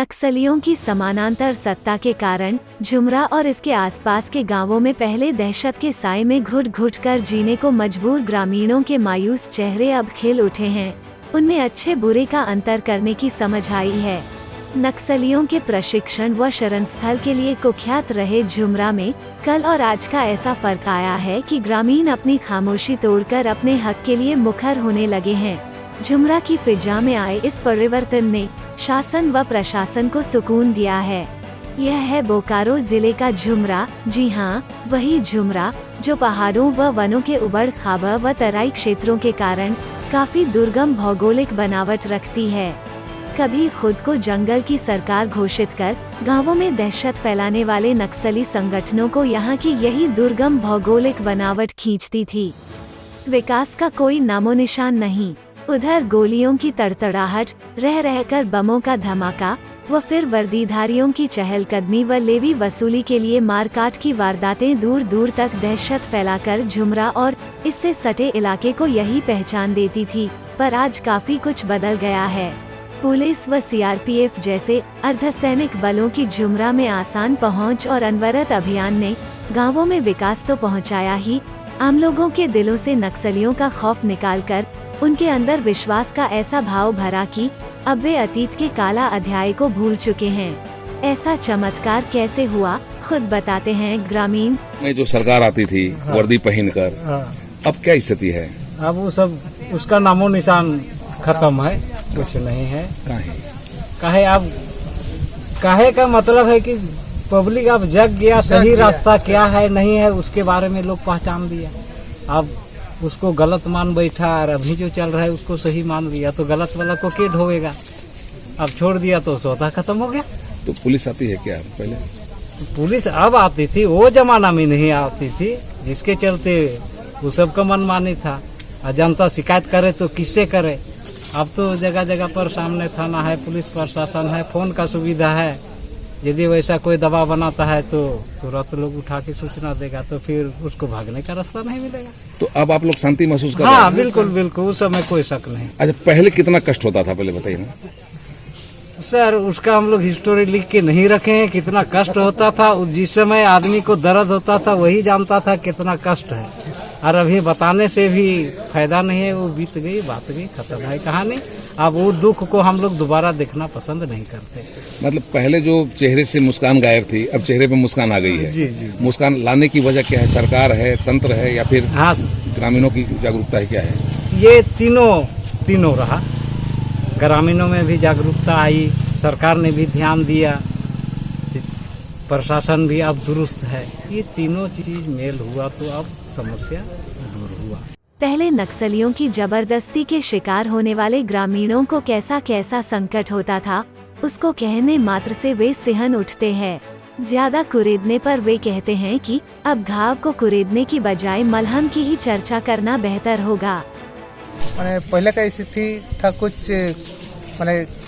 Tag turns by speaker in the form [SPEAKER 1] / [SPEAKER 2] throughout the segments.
[SPEAKER 1] नक्सलियों की समानांतर सत्ता के कारण झुमरा और इसके आसपास के गांवों में पहले दहशत के साए में घुट घुट कर जीने को मजबूर ग्रामीणों के मायूस चेहरे अब खिल उठे हैं। उनमें अच्छे बुरे का अंतर करने की समझ आई है। नक्सलियों के प्रशिक्षण व शरण स्थल के लिए कुख्यात रहे झुमरा में कल और आज का ऐसा फर्क आया है कि ग्रामीण अपनी खामोशी तोड़कर अपने हक के लिए मुखर होने लगे हैं। झुमरा की फिजा में आए इस परिवर्तन ने शासन व प्रशासन को सुकून दिया है। यह है बोकारो जिले का झुमरा। जी हाँ, वही झुमरा जो पहाड़ों व वनों के उबड़ खाबड़ व तराई क्षेत्रों के कारण काफी दुर्गम भौगोलिक बनावट रखती है। कभी खुद को जंगल की सरकार घोषित कर गांवों में दहशत फैलाने वाले नक्सली संगठनों को यहाँ की यही दुर्गम भौगोलिक बनावट खींचती थी। विकास का कोई नामो निशान नहीं। उधर गोलियों की तड़तड़ाहट, रह रहकर बमों का धमाका व फिर वर्दीधारियों की चहलकदमी व लेवी वसूली के लिए मारकाट की वारदातें दूर दूर तक दहशत फैलाकर झुमरा और इससे सटे इलाके को यही पहचान देती थी। पर आज काफी कुछ बदल गया है। पुलिस व सीआरपीएफ जैसे अर्धसैनिक बलों की झुमरा में आसान पहुंच और अनवरत अभियान ने गांवों में विकास तो पहुंचाया ही, आम लोगों के दिलों से नक्सलियों का खौफ निकालकर उनके अंदर विश्वास का ऐसा भाव भरा कि अब वे अतीत के काला अध्याय को भूल चुके हैं। ऐसा चमत्कार कैसे हुआ, खुद बताते हैं ग्रामीण।
[SPEAKER 2] में जो सरकार आती थी वर्दी पहनकर, अब क्या स्थिति है?
[SPEAKER 3] अब वो सब उसका नामो निशान खत्म है, कुछ नहीं है। काहे अब काहे का मतलब है कि पब्लिक अब जग गया, सही रास्ता क्या है नहीं है उसके बारे में लोग पहचान लिया। अब उसको गलत मान बैठा और अभी जो चल रहा है उसको सही मान लिया, तो गलत वाला को के ढोएगा। अब छोड़ दिया तो सौदा खत्म हो गया।
[SPEAKER 2] तो पुलिस आती है क्या? पहले
[SPEAKER 3] पुलिस अब आती थी, वो जमाना में नहीं आती थी, जिसके चलते वो सबका मनमानी था। जनता शिकायत करे तो किससे करे? अब तो जगह जगह पर सामने थाना है, पुलिस प्रशासन है, फोन का सुविधा है। यदि वैसा कोई दबाव बनाता है तो तुरंत लोग उठा के सूचना देगा, तो फिर उसको भागने का रास्ता नहीं मिलेगा।
[SPEAKER 2] तो अब आप लोग शांति महसूस कर रहे हैं?
[SPEAKER 3] हाँ, बिल्कुल बिल्कुल, उस समय कोई शक नहीं।
[SPEAKER 2] अच्छा, पहले कितना कष्ट होता था, पहले बताइए ना
[SPEAKER 3] सर। उसका हम लोग हिस्टोरी लिख के नहीं रखे हैं, कितना कष्ट होता था। जिस समय आदमी को दर्द होता था वही जानता था कितना कष्ट है, और अभी बताने से भी फायदा नहीं है। वो बीत गई, बात गई, खत्म है कहानी। अब वो दुख को हम लोग दोबारा देखना पसंद नहीं करते।
[SPEAKER 2] मतलब पहले जो चेहरे से मुस्कान गायब थी, अब चेहरे पे मुस्कान आ गई है।
[SPEAKER 3] जी जी।
[SPEAKER 2] मुस्कान लाने की वजह क्या है? सरकार है, तंत्र है, या फिर
[SPEAKER 3] हाँ,
[SPEAKER 2] ग्रामीणों की जागरूकता है? क्या है
[SPEAKER 3] ये? तीनों रहा। ग्रामीणों में भी जागरूकता आई, सरकार ने भी ध्यान दिया, प्रशासन भी अब दुरुस्त है। ये तीनों चीज मेल हुआ तो अब समस्या दूर हुआ।
[SPEAKER 1] पहले नक्सलियों की जबरदस्ती के शिकार होने वाले ग्रामीणों को कैसा कैसा संकट होता था, उसको कहने मात्र से वे सिहन उठते हैं। ज्यादा कुरेदने पर वे कहते हैं कि अब घाव को कुरेदने की बजाय मलहम की ही चर्चा करना बेहतर होगा।
[SPEAKER 4] पहले का स्थिति था कुछ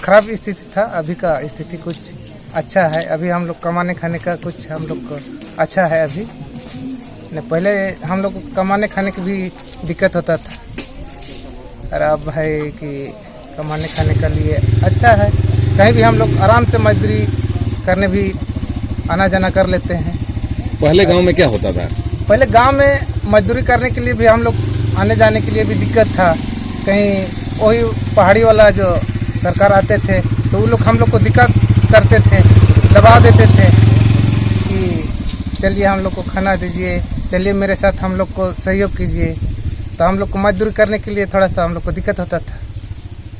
[SPEAKER 4] खराब स्थिति था, अभी का स्थिति कुछ अच्छा है। अभी हम लोग कमाने खाने का कुछ हम लोग को अच्छा है। अभी पहले हम लोग को कमाने खाने की भी दिक्कत होता था, और अब है कि कमाने खाने के लिए अच्छा है। कहीं भी हम लोग आराम से मजदूरी करने भी आना जाना कर लेते हैं।
[SPEAKER 2] पहले गांव में क्या होता था?
[SPEAKER 4] पहले गांव में मजदूरी करने के लिए भी हम लोग आने जाने के लिए भी दिक्कत था। कहीं वही पहाड़ी वाला जो सरकार आते थे तो वो लोग हम लोग को दिक्कत करते थे, दबाव देते थे कि चलिए हम लोग को खाना दीजिए, चलिए मेरे साथ हम लोग को सहयोग कीजिए। तो हम लोग को मजदूरी करने के लिए थोड़ा सा हम लोग को दिक्कत होता था।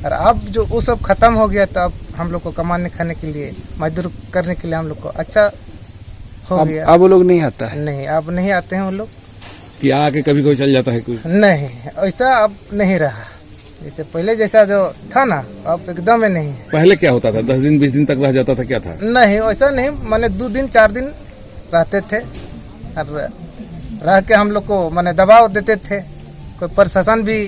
[SPEAKER 4] और अब जो वो सब खत्म हो गया, तो अब हम लोग को कमाने खाने के लिए, मजदूरी करने के लिए हम लोग को अच्छा हो गया।
[SPEAKER 5] अब वो लोग नहीं आता है?
[SPEAKER 4] नहीं, अब नहीं आते हैं वो लोग।
[SPEAKER 2] कि आके कभी कोई चल जाता है कुछ?
[SPEAKER 4] नहीं, ऐसा अब नहीं रहा। जैसे पहले जैसा जो था ना, अब एकदम ही नहीं।
[SPEAKER 2] पहले क्या होता था? 10 दिन 20 दिन तक रह जाता था, क्या था?
[SPEAKER 4] नहीं, ऐसा नहीं। माने 2 दिन 4 दिन रहते थे, और रह के हम लोग को माने दबाव देते थे। कोई प्रशासन भी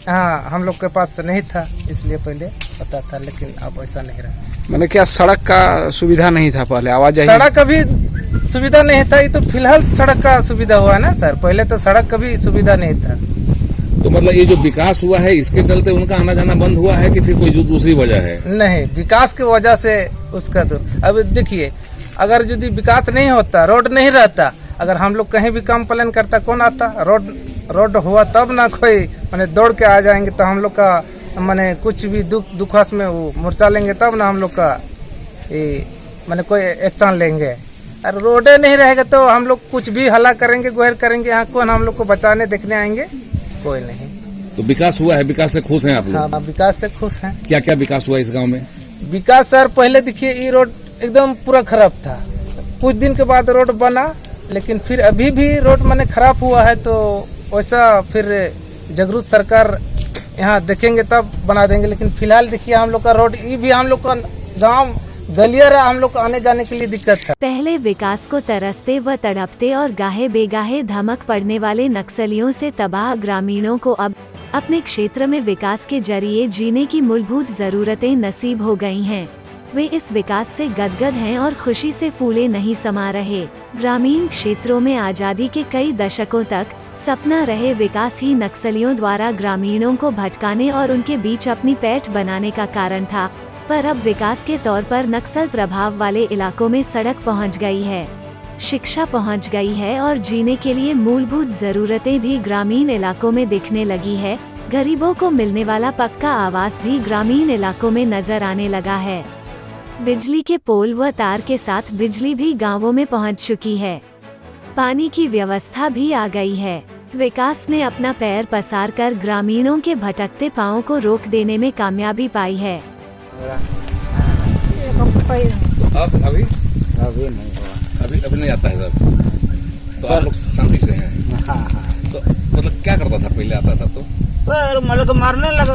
[SPEAKER 4] हाँ हम लोग के पास नहीं था, इसलिए पहले पता था, लेकिन अब ऐसा नहीं रहा।
[SPEAKER 5] मैंने क्या सड़क का सुविधा नहीं था पहले? आवाजाही
[SPEAKER 4] सड़क का भी सुविधा नहीं था। ये तो फिलहाल सड़क का सुविधा हुआ है ना सर। पहले तो सड़क का भी सुविधा नहीं था।
[SPEAKER 2] तो मतलब ये जो विकास हुआ है इसके चलते उनका आना जाना बंद हुआ है कि फिर कोई दूसरी वजह है?
[SPEAKER 4] नहीं, विकास की वजह से उसका तो अब देखिए, अगर यदि विकास नहीं होता, रोड नहीं रहता, अगर हम लोग कहीं भी काम प्लान करता, कौन आता? रोड हुआ तब ना कोई माने दौड़ के आ जाएंगे, तो हम लोग का माने कुछ भी दुखस में वो मोर्चा लेंगे, तब ना हम लोग का ये माने कोई एक्शन लेंगे। और रोडे नहीं रहेगा तो हम लोग कुछ भी हल्ला करेंगे, गुहार करेंगे, यहाँ कौन हम लोग को बचाने देखने आएंगे? कोई नहीं।
[SPEAKER 2] तो विकास हुआ है, विकास से खुश हैं आप लोग?
[SPEAKER 4] हाँ, विकास से खुश हैं।
[SPEAKER 2] क्या क्या विकास हुआ इस गांव में?
[SPEAKER 4] विकास सर, पहले देखिए ये रोड एकदम पूरा खराब था, कुछ दिन के बाद रोड बना, लेकिन फिर अभी भी रोड माने खराब हुआ है। तो वैसा फिर जागरूक सरकार यहाँ देखेंगे तब बना देंगे, लेकिन फिलहाल देखिए हम लोग का रोड, ये भी हम लोग का गाँव गलियारा हम लोग को आने जाने के लिए दिक्कत था।
[SPEAKER 1] पहले विकास को तरसते व तड़पते और गाहे बेगाहे धमक पड़ने वाले नक्सलियों से तबाह ग्रामीणों को अब अपने क्षेत्र में विकास के जरिए जीने की मूलभूत जरूरतें नसीब हो गई हैं। वे इस विकास से गदगद हैं और खुशी से फूले नहीं समा रहे। ग्रामीण क्षेत्रों में आजादी के कई दशकों तक सपना रहे विकास ही नक्सलियों द्वारा ग्रामीणों को भटकाने और उनके बीच अपनी पैठ बनाने का कारण था, पर अब विकास के तौर पर नक्सल प्रभाव वाले इलाकों में सड़क पहुंच गई है, शिक्षा पहुंच गई है और जीने के लिए मूलभूत जरूरतें भी ग्रामीण इलाकों में दिखने लगी है। गरीबों को मिलने वाला पक्का आवास भी ग्रामीण इलाकों में नजर आने लगा है। बिजली के पोल व तार के साथ बिजली भी गांवों में पहुंच चुकी है। पानी की व्यवस्था भी आ गई है। विकास ने अपना पैर पसार कर ग्रामीणों के भटकते पांवों को रोक देने में कामयाबी पाई है।
[SPEAKER 2] अब अभी
[SPEAKER 3] नहीं हुआ।
[SPEAKER 2] अभी नहीं आता है सर? तो आप लोग शांति से हैं?
[SPEAKER 3] हाँ हाँ।
[SPEAKER 2] तो मतलब क्या करता था पहले आता था तो?
[SPEAKER 3] पर मतलब तो मारने लगा था।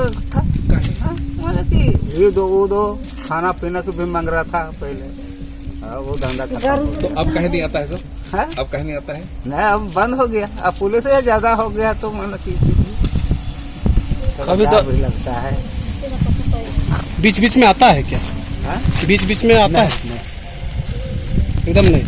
[SPEAKER 3] हाँ, मतलब कि ये दो खाना पीना को भी मांग रहा था पहले। हाँ, वो धंधा करता।
[SPEAKER 2] तो अब कहीं नहीं आता है सर?
[SPEAKER 3] हाँ?
[SPEAKER 2] अब कहीं नहीं आता है?
[SPEAKER 3] नहीं, अब बंद हो गया। अब पुलिस से ज्यादा हो गया तो मतलब कि
[SPEAKER 5] अभी तो
[SPEAKER 3] भी लगता है।
[SPEAKER 5] बीच बीच में आता है क्या?
[SPEAKER 3] हाँ?
[SPEAKER 5] बीच बीच में आता है? एकदम नहीं।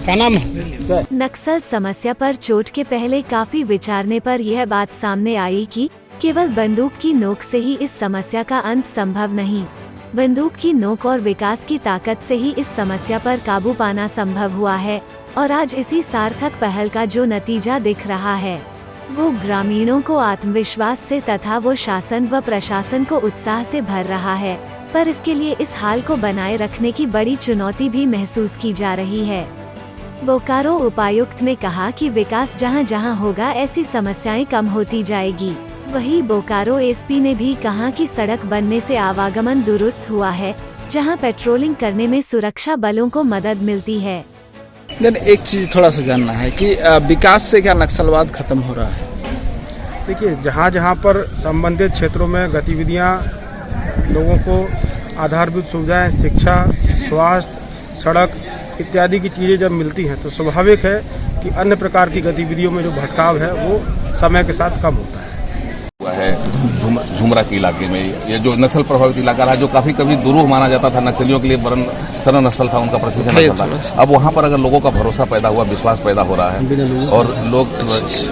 [SPEAKER 5] क्या नाम है?
[SPEAKER 1] नक्सल समस्या पर चोट के पहले काफी विचारने पर यह बात सामने आई कि केवल बंदूक की नोक से ही इस समस्या का अंत संभव नहीं। बंदूक की नोक और विकास की ताकत से ही इस समस्या पर काबू पाना संभव हुआ है और आज इसी सार्थक पहल का जो नतीजा दिख रहा है वो ग्रामीणों को आत्मविश्वास से तथा वो शासन व प्रशासन को उत्साह से भर रहा है। पर इसके लिए इस हाल को बनाए रखने की बड़ी चुनौती भी महसूस की जा रही है। बोकारो उपायुक्त ने कहा कि विकास जहां जहां होगा ऐसी समस्याएं कम होती जाएगी। वहीं बोकारो एसपी ने भी कहा कि सड़क बनने से आवागमन दुरुस्त हुआ है, जहां पेट्रोलिंग करने में सुरक्षा बलों को मदद मिलती है।
[SPEAKER 5] लेकिन एक चीज थोड़ा सा जानना है कि विकास से क्या नक्सलवाद खत्म हो रहा है?
[SPEAKER 6] देखिए, जहाँ जहाँ पर संबंधित क्षेत्रों में गतिविधियाँ, लोगों को आधारभूत सुविधाएं, शिक्षा, स्वास्थ्य, सड़क इत्यादि की चीज़ें जब मिलती हैं तो स्वाभाविक है कि अन्य प्रकार की गतिविधियों में जो भटकाव है वो समय के साथ कम होता है।
[SPEAKER 2] झुमरा के इलाके में ये जो नक्सल प्रभावित इलाका रहा, जो काफी कभी दुरूह माना जाता था, नक्सलियों के लिए शरण स्थल था, उनका प्रशिक्षण स्थल था, अब वहाँ पर अगर लोगों का भरोसा पैदा हुआ, विश्वास पैदा हो रहा है और लोग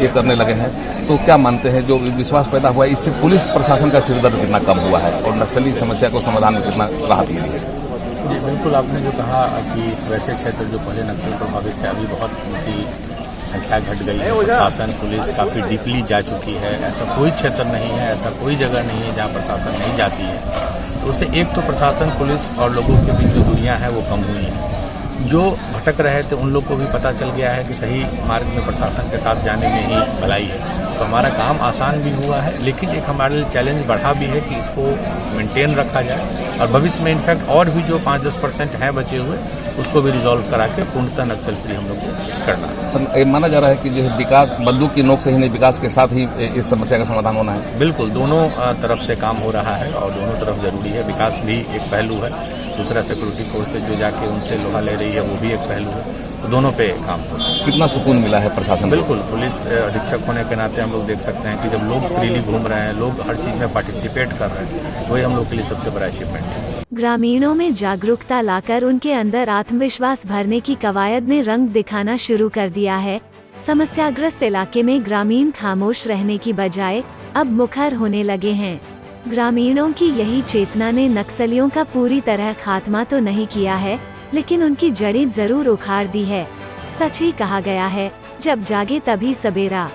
[SPEAKER 2] ये करने लगे हैं, तो क्या मानते हैं जो विश्वास पैदा हुआ है इससे पुलिस प्रशासन का सिरदर्द कितना कम हुआ है और नक्सली समस्या को समाधान में कितना राहत मिली है?
[SPEAKER 7] जी बिल्कुल, आपने जो कहा कि वैसे क्षेत्र जो पहले नक्सल प्रभावित थे अभी बहुत उनकी संख्या घट गई है। प्रशासन, पुलिस काफ़ी डीपली जा चुकी है। ऐसा कोई क्षेत्र नहीं है, ऐसा कोई जगह नहीं है जहाँ प्रशासन नहीं जाती है। तो उससे एक तो प्रशासन, पुलिस और लोगों के बीच जो दूरियाँ हैं वो कम हुई हैं। जो भटक रहे थे उन लोग को भी पता चल गया है कि सही मार्ग में प्रशासन के साथ जाने में ही भलाई है। तो हमारा काम आसान भी हुआ है, लेकिन एक हमारे लिए चैलेंज बढ़ा भी है कि इसको मेंटेन रखा जाए और भविष्य में इनफैक्ट और भी जो 5-10% हैं बचे हुए उसको भी रिजॉल्व करा के पूर्णतः नक्सल फ्री हम लोग को करना है।
[SPEAKER 2] ये माना जा रहा है कि जो विकास बंदूक की नोक से ही नहीं, विकास के साथ ही इस समस्या का समाधान होना है।
[SPEAKER 7] बिल्कुल, दोनों तरफ से काम हो रहा है और दोनों तरफ जरूरी है। विकास भी एक पहलू है, दूसरा सिक्योरिटी फोर्स से जो जाके उनसे लोहा ले रही है वो भी एक पहलू है। तो दोनों पे काम हो रहा है।
[SPEAKER 2] कितना सुकून मिला है प्रशासन?
[SPEAKER 7] बिल्कुल, पुलिस अधीक्षक होने के नाते हम लोग देख सकते हैं कि जब लोग फ्रीली घूम रहे हैं, लोग हर चीज में पार्टिसिपेट कर रहे हैं, वही हम लोग के लिए सबसे बड़ा अचीवमेंट है।
[SPEAKER 1] ग्रामीणों में जागरूकता लाकर उनके अंदर आत्मविश्वास भरने की कवायद ने रंग दिखाना शुरू कर दिया है। समस्याग्रस्त इलाके में ग्रामीण खामोश रहने की बजाय अब मुखर होने लगे हैं। ग्रामीणों की यही चेतना ने नक्सलियों का पूरी तरह खात्मा तो नहीं किया है, लेकिन उनकी जड़ें जरूर उखाड़ दी है। सच ही कहा गया है, जब जागे तभी सबेरा।